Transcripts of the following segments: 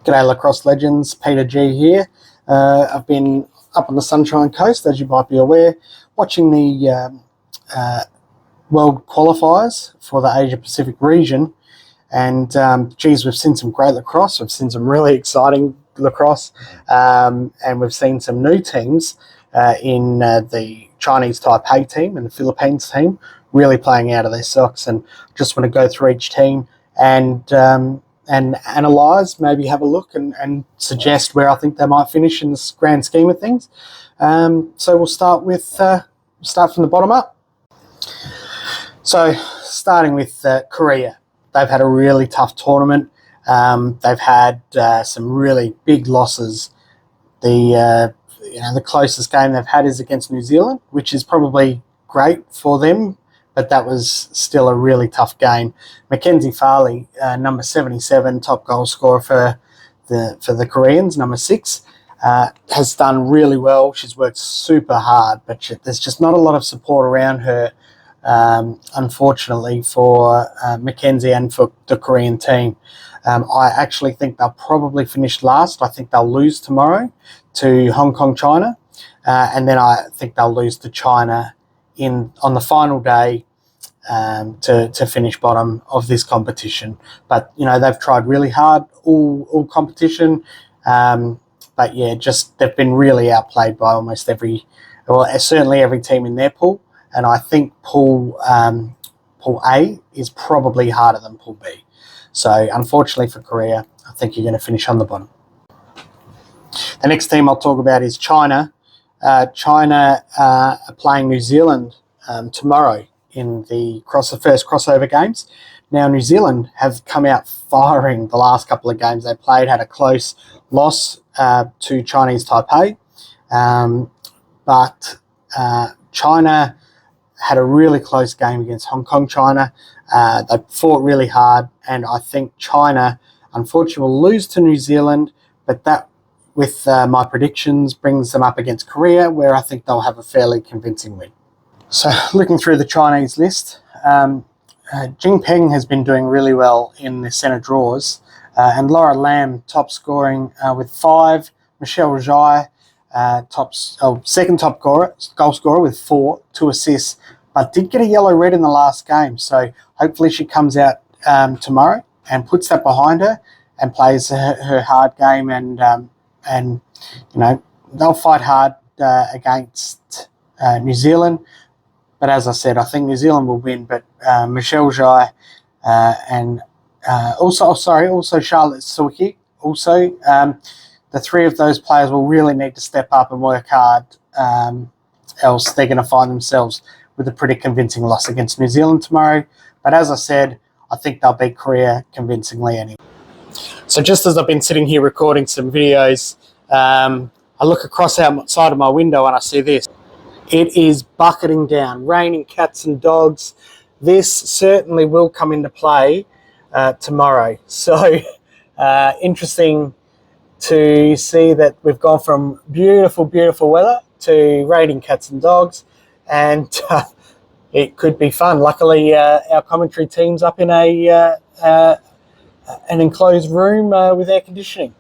G'day Lacrosse legends, Peter G here. I've been up on the Sunshine Coast, as you might be aware, watching the World Qualifiers for the Asia Pacific region. And geez, we've seen some great lacrosse. We've seen some really exciting lacrosse, and we've seen some new teams in the Chinese Taipei team and the Philippines team really playing out of their socks. And just want to go through each team and analyse, maybe have a look and suggest where I think they might finish in this grand scheme of things. So we'll start from the bottom up. So starting with Korea, they've had a really tough tournament. They've had some really big losses. The closest game they've had is against New Zealand, which is probably great for them, but that was still a really tough game. Mackenzie Farley, number 77, top goal scorer for the Koreans, number 6, has done really well. She's worked super hard, but there's just not a lot of support around her, unfortunately, for Mackenzie and for the Korean team. I actually think they'll probably finish last. I think they'll lose tomorrow to Hong Kong, China, and then I think they'll lose to China on the final day to finish bottom of this competition. But they've tried really hard all competition, but yeah, just they've been really outplayed by almost certainly every team in their pool. And I think Pool A is probably harder than Pool B. So unfortunately for Korea, I think you're going to finish on the bottom. The next team I'll talk about is China. China are playing New Zealand tomorrow in the first crossover games. Now, New Zealand have come out firing the last couple of games they played, had a close loss to Chinese Taipei, but China had a really close game against Hong Kong, China. They fought really hard, and I think China, unfortunately, will lose to New Zealand, but that, with my predictions, brings them up against Korea, where I think they'll have a fairly convincing win. So looking through the Chinese list, Jing Peng has been doing really well in the centre draws, and Laura Lam top scoring with 5, Michelle Zhai second top goal scorer with 4, 2 assists, but did get a yellow-red in the last game. So hopefully she comes out tomorrow and puts that behind her and plays her hard game, and they'll fight hard against New Zealand. But as I said, I think New Zealand will win. But Michelle Zhai and also Charlotte Suki, the 3 of those players will really need to step up and work hard, else they're going to find themselves with a pretty convincing loss against New Zealand tomorrow. But as I said, I think they'll beat Korea convincingly anyway. So just as I've been sitting here recording some videos, I look across outside of my window and I see this. It is bucketing down, raining cats and dogs. This certainly will come into play tomorrow. So interesting to see that we've gone from beautiful, beautiful weather to raining cats and dogs, and it could be fun. Luckily, our commentary team's up in an enclosed room with air conditioning.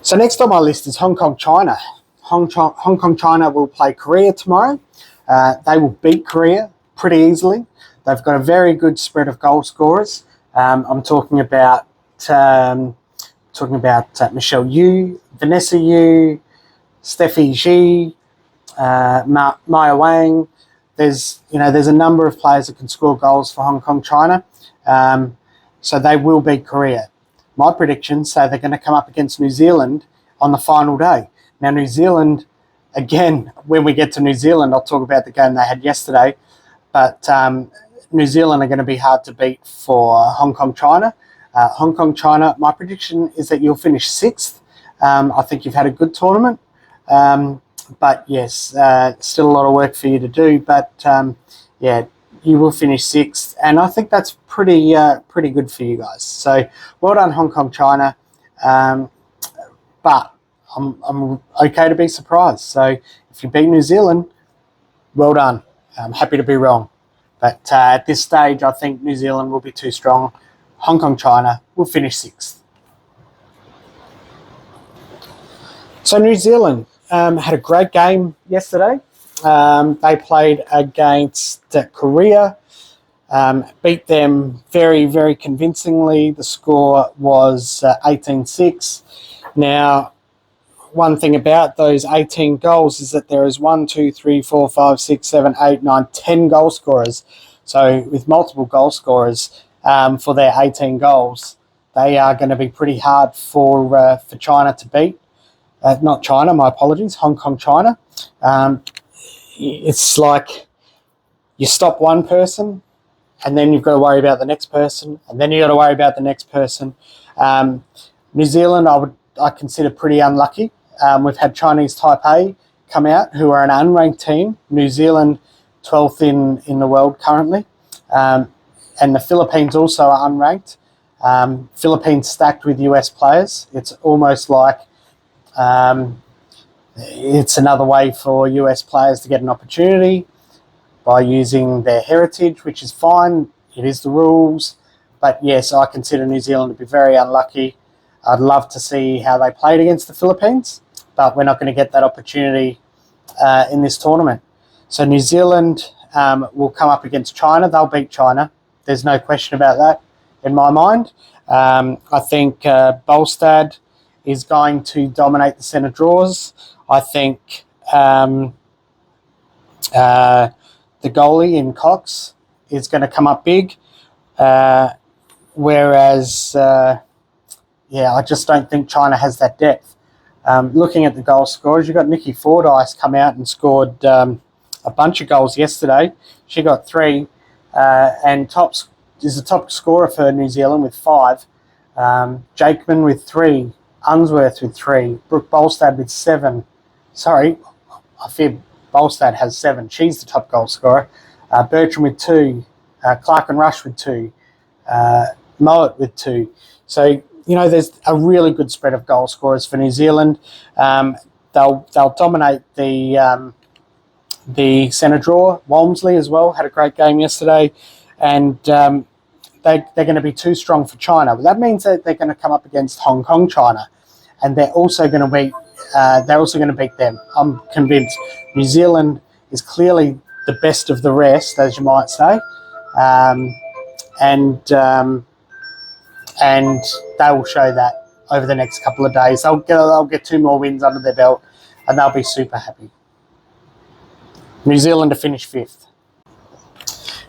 So next on my list is Hong Kong, China. Hong Kong, China will play Korea tomorrow. They will beat Korea pretty easily. They've got a very good spread of goal scorers. I'm talking about Michelle Yu, Vanessa Yu, Steffi Ji, Maya Wang. There's a number of players that can score goals for Hong Kong, China. So they will beat Korea. My predictions say they're going to come up against New Zealand on the final day. Now, New Zealand, again, when we get to New Zealand, I'll talk about the game they had yesterday, but New Zealand are going to be hard to beat for Hong Kong, China. Hong Kong, China, my prediction is that you'll finish 6th. I think you've had a good tournament, but yes, still a lot of work for you to do, but yeah, you will finish 6th, and I think that's pretty good for you guys. So well done, Hong Kong, China, but I'm okay to be surprised. So if you beat New Zealand, well done. I'm happy to be wrong. But at this stage, I think New Zealand will be too strong Hong Kong, China will finish 6th. So New Zealand had a great game yesterday. They played against Korea, beat them very, very convincingly. The score was 18-6. Now, one thing about those 18 goals is that there is 1, 2, 3, 4, 5, 6, 7, 8, 9, 10 goal scorers. So with multiple goal scorers for their 18 goals, they are going to be pretty hard for China to beat. Not China, my apologies, Hong Kong, China. It's like you stop one person and then you've got to worry about the next person, and then you've got to worry about the next person. New Zealand, I consider pretty unlucky. We've had Chinese Taipei come out, who are an unranked team. New Zealand, 12th in the world currently. And the Philippines also are unranked. Philippines stacked with US players. It's almost like it's another way for US players to get an opportunity by using their heritage, which is fine. It is the rules. But yes, I consider New Zealand to be very unlucky. I'd love to see how they played against the Philippines, but we're not going to get that opportunity in this tournament. So New Zealand will come up against China. They'll beat China. There's no question about that in my mind. I think Bolstad is going to dominate the centre draws. I think the goalie in Cox is going to come up big, whereas, I just don't think China has that depth. Looking at the goal scorers, you've got Nikki Fordyce come out and scored a bunch of goals yesterday. She got 3, and is the top scorer for New Zealand with 5. Jakeman with 3, Unsworth with 3, Brooke Bolstad with 7. Sorry, I fear Bolstad has 7. She's the top goal scorer. Bertram with 2, Clark and Rush with 2, Mowat with 2. So, there's a really good spread of goal scorers for New Zealand. They'll dominate the centre draw. Walmsley as well had a great game yesterday, and they're going to be too strong for China. But that means that they're going to come up against Hong Kong, China, and they're also going to beat them. I'm convinced. New Zealand is clearly the best of the rest, as you might say, and they will show that over the next couple of days. They'll get 2 more wins under their belt, and they'll be super happy. New Zealand to finish 5th.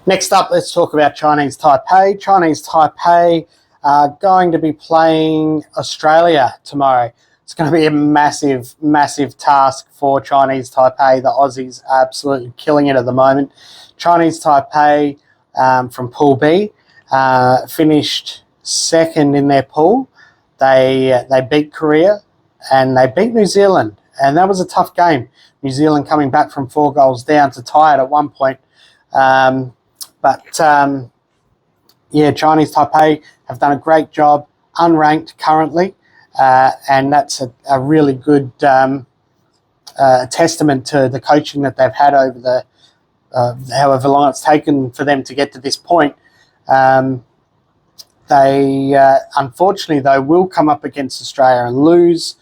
Next up, let's talk about Chinese Taipei. Chinese Taipei are going to be playing Australia tomorrow. It's going to be a massive, massive task for Chinese Taipei. The Aussies are absolutely killing it at the moment. Chinese Taipei from Pool B finished 2nd in their pool. They beat Korea and they beat New Zealand, and that was a tough game. New Zealand coming back from 4 goals down to tie it at one point. Chinese Taipei have done a great job, unranked currently, and that's a really good testament to the coaching that they've had over the however long it's taken for them to get to this point. They unfortunately, though, will come up against Australia and lose.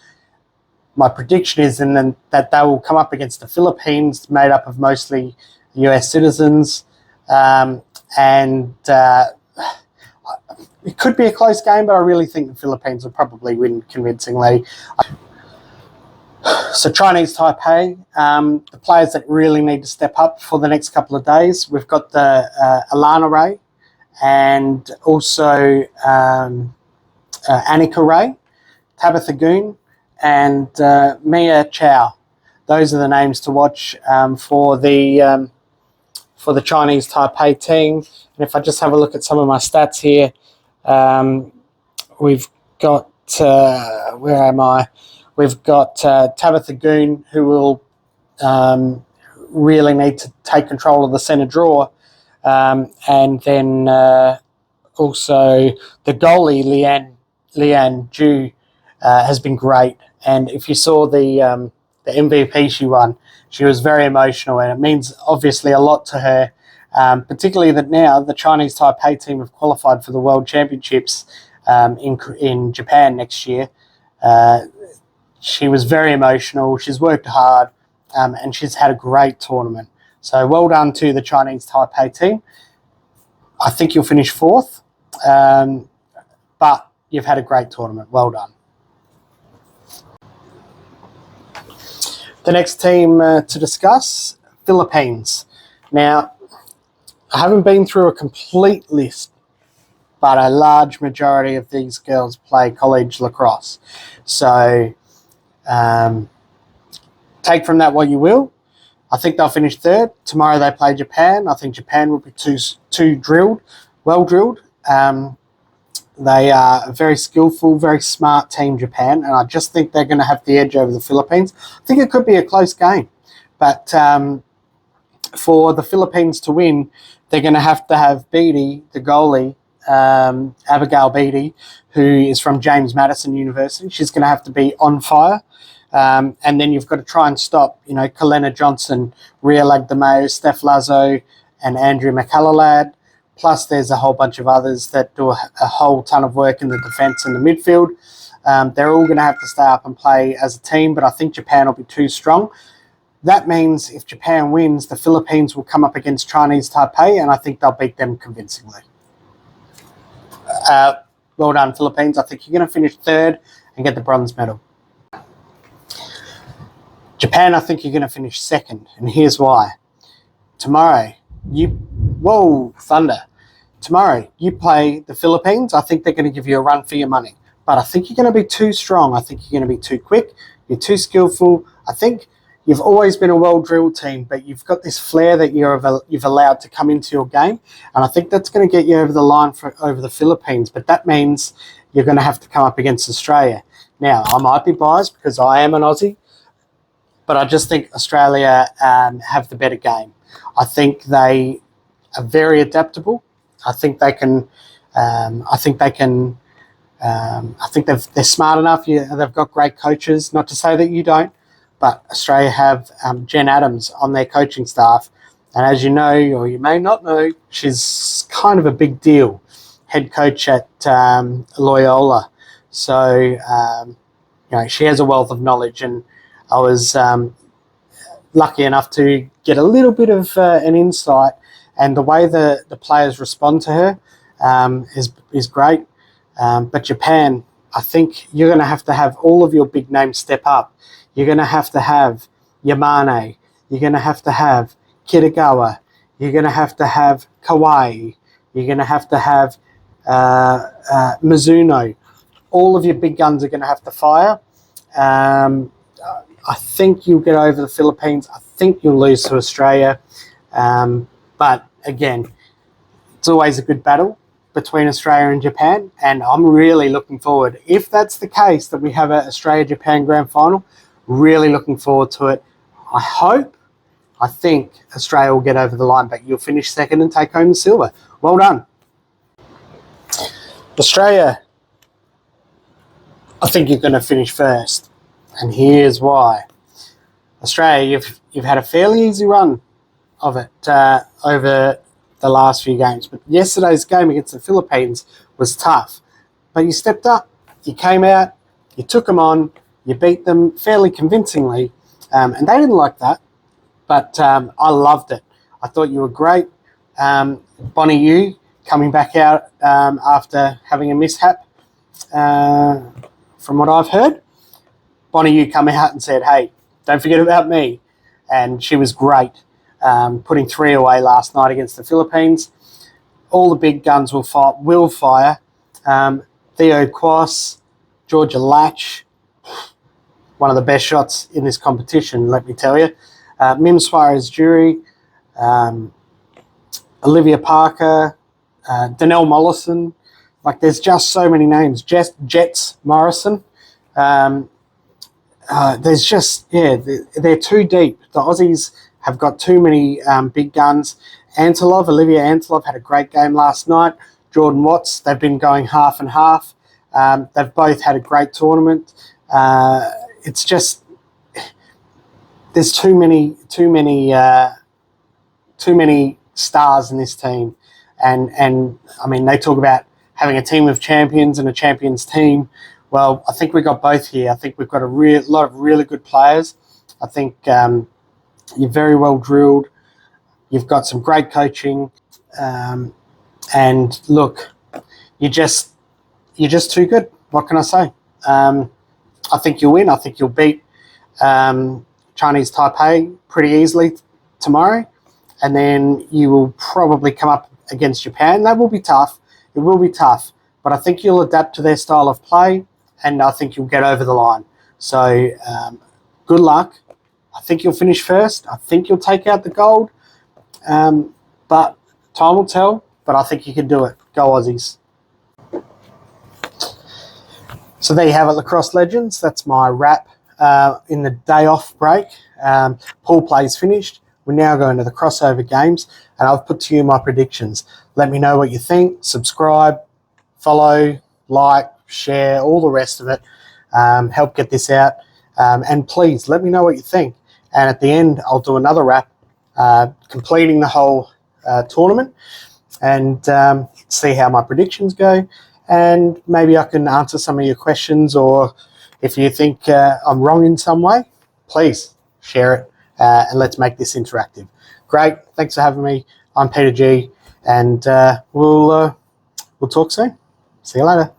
My prediction is that they will come up against the Philippines, made up of mostly US citizens, and it could be a close game, but I really think the Philippines will probably win convincingly. So Chinese Taipei, the players that really need to step up for the next couple of days, we've got the Alana Ray and also Annika Ray, Tabitha Goon, and Mia Chow. Those are the names to watch for the Chinese Taipei team. And if I just have a look at some of my stats here, we've got where am I? We've got Tabitha Goon, who will really need to take control of the centre draw, and then also the goalie Leanne Ju has been great. And if you saw the MVP she won, she was very emotional, and it means obviously a lot to her particularly that now the Chinese Taipei team have qualified for the World Championships in Japan next year. She was very emotional. She's worked hard, and she's had a great tournament. So well done to the Chinese Taipei team. I think you'll finish fourth, but you've had a great tournament. Well done. The next team to discuss, Philippines. Now, I haven't been through a complete list, but a large majority of these girls play college lacrosse. So take from that what you will. I think they'll finish third. Tomorrow they play Japan. I think Japan will be well drilled. They are a very skillful, very smart team, Japan, and I just think they're going to have the edge over the Philippines. I think it could be a close game, but for the Philippines to win, they're going to have Beattie, the goalie, Abigail Beattie, who is from James Madison University. She's going to have to be on fire. And then you've got to try and stop, Kalena Johnson, Ria Lagdameo, Steph Lazo, and Andrea McCallalad. Plus, there's a whole bunch of others that do a whole ton of work in the defence and the midfield. They're all going to have to stay up and play as a team, but I think Japan will be too strong. That means if Japan wins, the Philippines will come up against Chinese Taipei, and I think they'll beat them convincingly. Well done, Philippines. I think you're going to finish third and get the bronze medal. Japan, I think you're going to finish second, and here's why. Tomorrow, thunder. Tomorrow, you play the Philippines. I think they're going to give you a run for your money. But I think you're going to be too strong. I think you're going to be too quick. You're too skillful. I think you've always been a well-drilled team, but you've got this flair that you've allowed to come into your game. And I think that's going to get you over the line over the Philippines. But that means you're going to have to come up against Australia. Now, I might be biased because I am an Aussie, but I just think Australia have the better game. I think they are very adaptable. I think they can. I think they're smart enough. They've got great coaches. Not to say that you don't, but Australia have Jen Adams on their coaching staff, and as you know, or you may not know, she's kind of a big deal, head coach at Loyola. So she has a wealth of knowledge, and I was lucky enough to get a little bit of an insight, and the way the players respond to her is great. But Japan, I think you're going to have all of your big names step up. You're going to have Yamane. You're going to have Kitagawa. You're going to have Kawai. You're going to have Mizuno. All of your big guns are going to have to fire. I think you'll get over the Philippines. I think you'll lose to Australia. But again, it's always a good battle between Australia and Japan, and I'm really looking forward. If that's the case, that we have an Australia-Japan Grand Final, really looking forward to it. I think Australia will get over the line, but you'll finish second and take home the silver. Well done. Australia, I think you're going to finish first, and here's why. Australia, you've had a fairly easy run of it over the last few games, but yesterday's game against the Philippines was tough. But you stepped up, you came out, you took them on, you beat them fairly convincingly, and they didn't like that, but I loved it. I thought you were great. Bonnie Yu coming back out after having a mishap, from what I've heard. Bonnie Yu come out and said, hey, don't forget about me, and she was great. Putting 3 away last night against the Philippines. All the big guns will fire. Theo Quas, Georgia Latch, one of the best shots in this competition, let me tell you. Mim Suarez Jury, Olivia Parker, Danelle Mollison. Like, there's just so many names. Jets Morrison. There's just, they're too deep. The Aussies have got too many big guns. Olivia Antolov had a great game last night. Jordan Watts, they've been going half and half. They've both had a great tournament. It's just, there's too many stars in this team. And I mean, they talk about having a team of champions and a champions team. Well, I think we got both here. I think we've got a lot of really good players. I think you're very well drilled. You've got some great coaching. And look, you're just too good. What can I say? I think you'll win. I think you'll beat Chinese Taipei pretty easily tomorrow. And then you will probably come up against Japan. That will be tough. It will be tough. But I think you'll adapt to their style of play, and I think you'll get over the line. So good luck. I think you'll finish first. I think you'll take out the gold. But time will tell. But I think you can do it. Go Aussies. So there you have it, Lacrosse Legends. That's my wrap in the day off break. Pool play's finished. We're now going to the crossover games, and I've put to you my predictions. Let me know what you think. Subscribe, follow, like, share, all the rest of it. Help get this out. And please let me know what you think. And at the end, I'll do another wrap, completing the whole tournament, and see how my predictions go. And maybe I can answer some of your questions, or if you think I'm wrong in some way, please share it. And let's make this interactive. Great. Thanks for having me. I'm Peter G, and we'll talk soon. See you later.